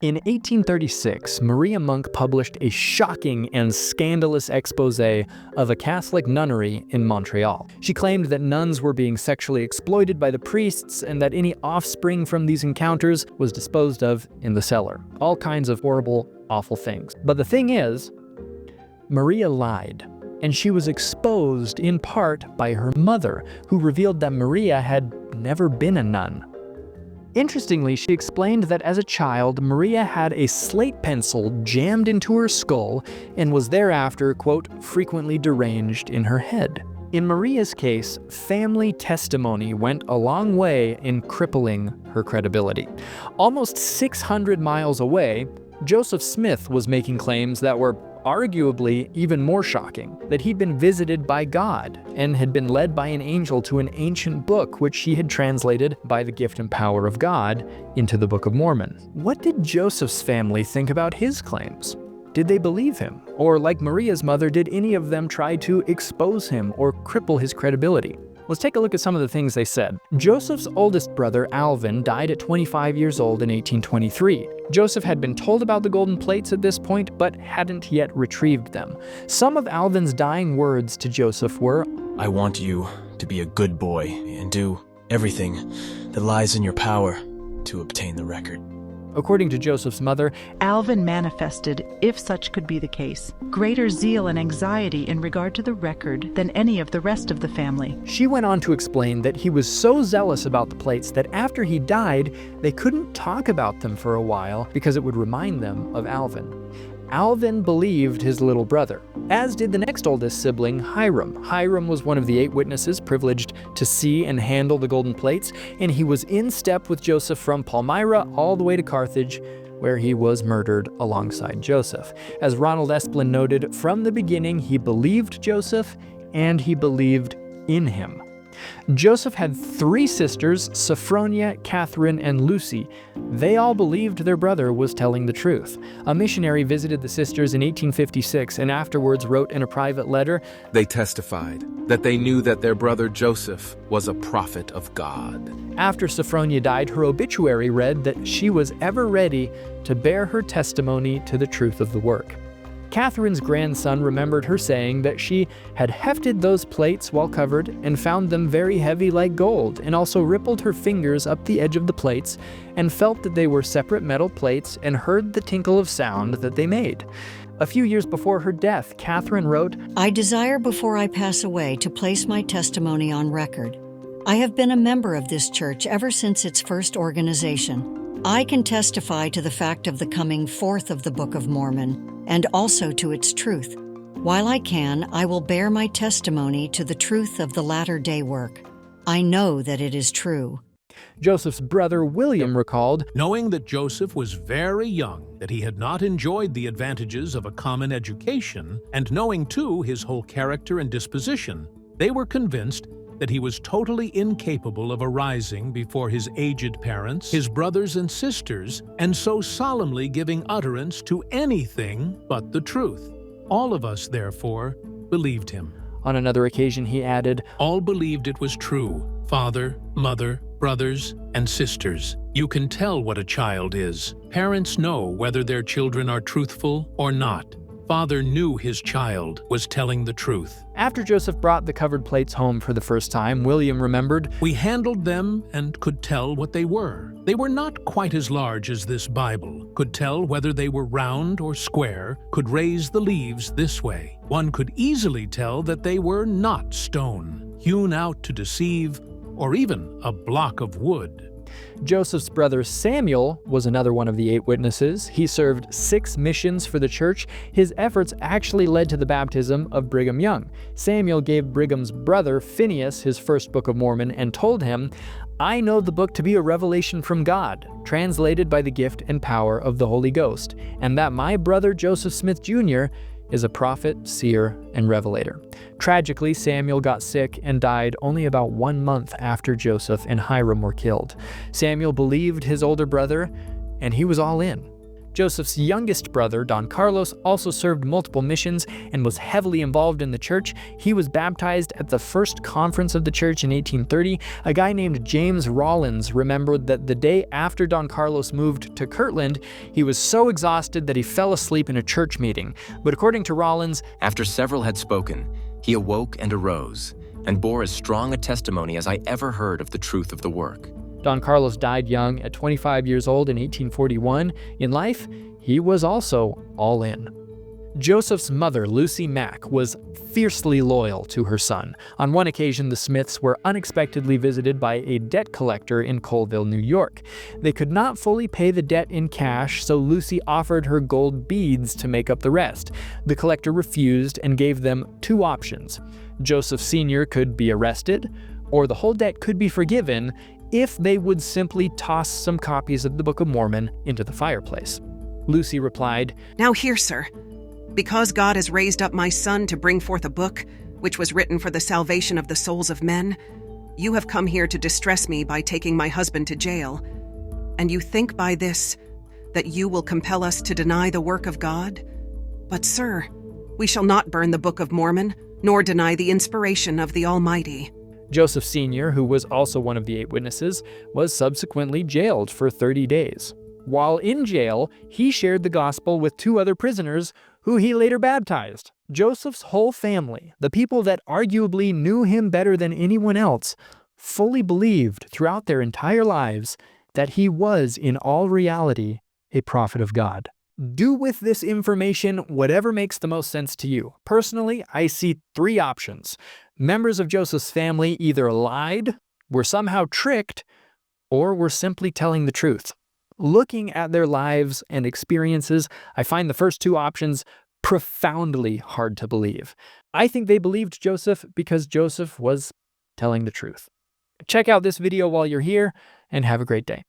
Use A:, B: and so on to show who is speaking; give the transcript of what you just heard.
A: In 1836, Maria Monk published a shocking and scandalous exposé of a Catholic nunnery in Montreal. She claimed that nuns were being sexually exploited by the priests and that any offspring from these encounters was disposed of in the cellar. All kinds of horrible, awful things. But the thing is, Maria lied, and she was exposed in part by her mother, who revealed that Maria had never been a nun. Interestingly, she explained that as a child, Maria had a slate pencil jammed into her skull and was thereafter, quote, frequently deranged in her head. In Maria's case, family testimony went a long way in crippling her credibility. Almost 600 miles away, Joseph Smith was making claims that were arguably even more shocking, that he'd been visited by God and had been led by an angel to an ancient book which he had translated by the gift and power of God into the Book of Mormon. What did Joseph's family think about his claims? Did they believe him? Or, like Maria's mother, did any of them try to expose him or cripple his credibility? Let's take a look at some of the things they said. Joseph's oldest brother, Alvin, died at 25 years old in 1823. Joseph had been told about the golden plates at this point, but hadn't yet retrieved them. Some of Alvin's dying words to Joseph were,
B: "I want you to be a good boy and do everything that lies in your power to obtain the record."
A: According to Joseph's mother,
C: Alvin manifested, if such could be the case, greater zeal and anxiety in regard to the record than any of the rest of the family.
A: She went on to explain that he was so zealous about the plates that after he died, they couldn't talk about them for a while because it would remind them of Alvin. Alvin believed his little brother, as did the next oldest sibling, Hiram. Hiram was one of the 8 witnesses privileged to see and handle the golden plates, and he was in step with Joseph from Palmyra all the way to Carthage, where he was murdered alongside Joseph. As Ronald Esplin noted, from the beginning he believed Joseph, and he believed in him. Joseph had 3 sisters, Sophronia, Catherine, and Lucy. They all believed their brother was telling the truth. A missionary visited the sisters in 1856 and afterwards wrote in a private letter,
D: "They testified that they knew that their brother Joseph was a prophet of God."
A: After Sophronia died, her obituary read that she was ever ready to bear her testimony to the truth of the work. Catherine's grandson remembered her saying that she had hefted those plates while covered and found them very heavy like gold, and also rippled her fingers up the edge of the plates and felt that they were separate metal plates and heard the tinkle of sound that they made. A few years before her death, Catherine wrote,
E: "I desire before I pass away to place my testimony on record. I have been a member of this church ever since its first organization. I can testify to the fact of the coming forth of the Book of Mormon, and also to its truth. While I can, I will bear my testimony to the truth of the latter-day work. I know that it is true."
A: Joseph's brother William recalled,
F: "Knowing that Joseph was very young, that he had not enjoyed the advantages of a common education, and knowing too his whole character and disposition, they were convinced that he was totally incapable of arising before his aged parents, his brothers and sisters, and so solemnly giving utterance to anything but the truth. All of us, therefore, believed him."
A: On another occasion, he added,
F: "All believed it was true. Father, mother, brothers, and sisters. You can tell what a child is. Parents know whether their children are truthful or not. Father knew his child was telling the truth."
A: After Joseph brought the covered plates home for the first time, William remembered,
F: "We handled them and could tell what they were. They were not quite as large as this Bible, could tell whether they were round or square, could raise the leaves this way. One could easily tell that they were not stone, hewn out to deceive, or even a block of wood."
A: Joseph's brother Samuel was another one of the 8 witnesses. He served 6 missions for the church. His efforts actually led to the baptism of Brigham Young. Samuel gave Brigham's brother Phineas his first Book of Mormon and told him, "I know the book to be a revelation from God, translated by the gift and power of the Holy Ghost, and that my brother Joseph Smith Jr. is a prophet, seer, and revelator." Tragically, Samuel got sick and died only about 1 month after Joseph and Hiram were killed. Samuel believed his older brother, and he was all in. Joseph's youngest brother, Don Carlos, also served multiple missions and was heavily involved in the church. He was baptized at the first conference of the church in 1830. A guy named James Rollins remembered that the day after Don Carlos moved to Kirtland, he was so exhausted that he fell asleep in a church meeting. But according to Rollins,
G: after several had spoken, he awoke and arose, and bore as strong a testimony as I ever heard of the truth of the work.
A: Don Carlos died young at 25 years old in 1841. In life, he was also all in. Joseph's mother, Lucy Mack, was fiercely loyal to her son. On one occasion, the Smiths were unexpectedly visited by a debt collector in Colville, New York. They could not fully pay the debt in cash, so Lucy offered her gold beads to make up the rest. The collector refused and gave them two options. Joseph Sr. could be arrested, or the whole debt could be forgiven if they would simply toss some copies of the Book of Mormon into the fireplace. Lucy replied,
H: "Now hear, sir. Because God has raised up my son to bring forth a book, which was written for the salvation of the souls of men, you have come here to distress me by taking my husband to jail. And you think by this that you will compel us to deny the work of God? But, sir, we shall not burn the Book of Mormon, nor deny the inspiration of the Almighty."
A: Joseph Sr., who was also one of the 8 witnesses, was subsequently jailed for 30 days. While in jail, he shared the gospel with 2 other prisoners who he later baptized. Joseph's whole family, the people that arguably knew him better than anyone else, fully believed throughout their entire lives that he was in all reality a prophet of God. Do with this information whatever makes the most sense to you. Personally, I see 3 options. Members of Joseph's family either lied, were somehow tricked, or were simply telling the truth. Looking at their lives and experiences, I find the first 2 options profoundly hard to believe. I think they believed Joseph because Joseph was telling the truth. Check out this video while you're here, and have a great day.